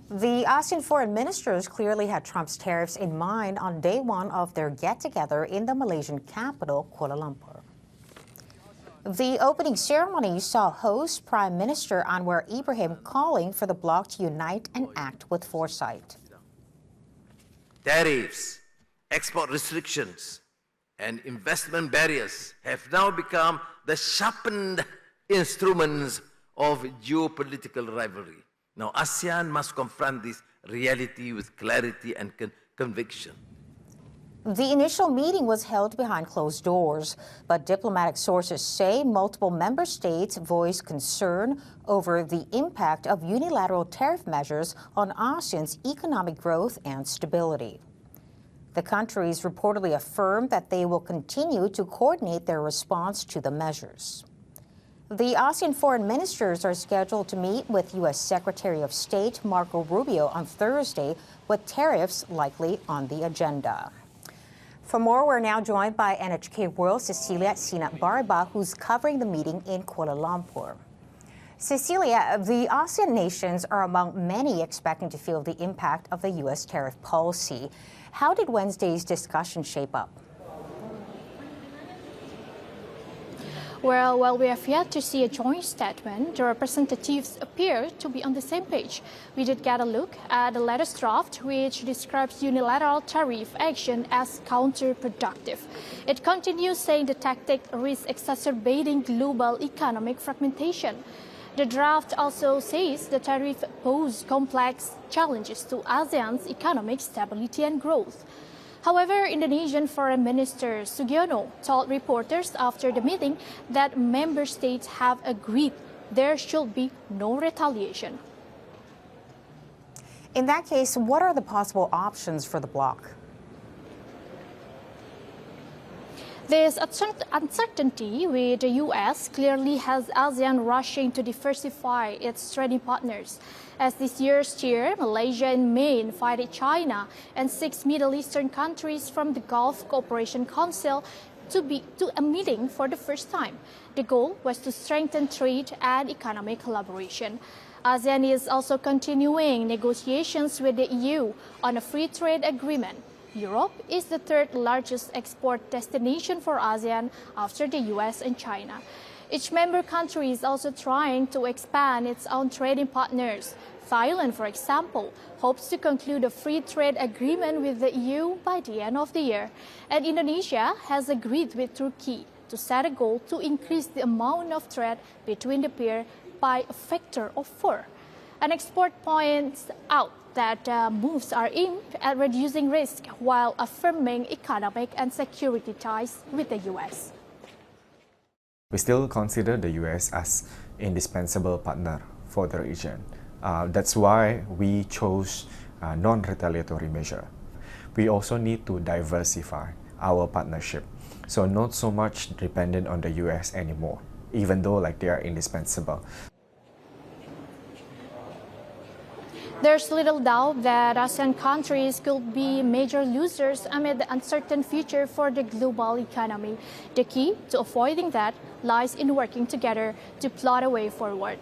The ASEAN foreign ministers clearly had Trump's tariffs in mind on day one of their get-together in the Malaysian capital, Kuala Lumpur. The opening ceremony saw host Prime Minister Anwar Ibrahim calling for the bloc to unite and act with foresight. Tariffs, export restrictions, and investment barriers have now become the sharpened instruments of geopolitical rivalry. Now, ASEAN must confront this reality with clarity and conviction. The initial meeting was held behind closed doors, but diplomatic sources say multiple member states voiced concern over the impact of unilateral tariff measures on ASEAN's economic growth and stability. The countries reportedly affirmed that they will continue to coordinate their response to the measures. The ASEAN foreign ministers are scheduled to meet with U.S. Secretary of State Marco Rubio on Thursday, with tariffs likely on the agenda. For more, we're now joined by NHK World Cicilia Sinabariba, who's covering the meeting in Kuala Lumpur. Cecilia, the ASEAN nations are among many expecting to feel the impact of the U.S. tariff policy. How did Wednesday's discussion shape up? Well, while we have yet to see a joint statement, the representatives appear to be on the same page. We did get a look at the latest draft, which describes unilateral tariff action as counterproductive. It continues saying the tactic risks exacerbating global economic fragmentation. The draft also says the tariff pose complex challenges to ASEAN's economic stability and growth. However, Indonesian Foreign Minister Sugiono told reporters after the meeting that member states have agreed there should be no retaliation. In that case, what are the possible options for the bloc? This uncertainty with the U.S. clearly has ASEAN rushing to diversify its trading partners. As this year's year, Malaysia in May invited China and 6 Middle Eastern countries from the Gulf Cooperation Council to a meeting for the first time. The goal was to strengthen trade and economic collaboration. ASEAN is also continuing negotiations with the EU on a free trade agreement. Europe is the third largest export destination for ASEAN after the US and China. Each member country is also trying to expand its own trading partners. Thailand, for example, hopes to conclude a free trade agreement with the EU by the end of the year. And Indonesia has agreed with Turkey to set a goal to increase the amount of trade between the pair by a factor of 4. An expert points out that moves are aimed at reducing risk while affirming economic and security ties with the U.S. We still consider the U.S. as an indispensable partner for the region. That's why we chose a non-retaliatory measure. We also need to diversify our partnership, so not so much dependent on the U.S. anymore, even though they are indispensable. There's little doubt that ASEAN countries could be major losers amid the uncertain future for the global economy. The key to avoiding that lies in working together to plot a way forward.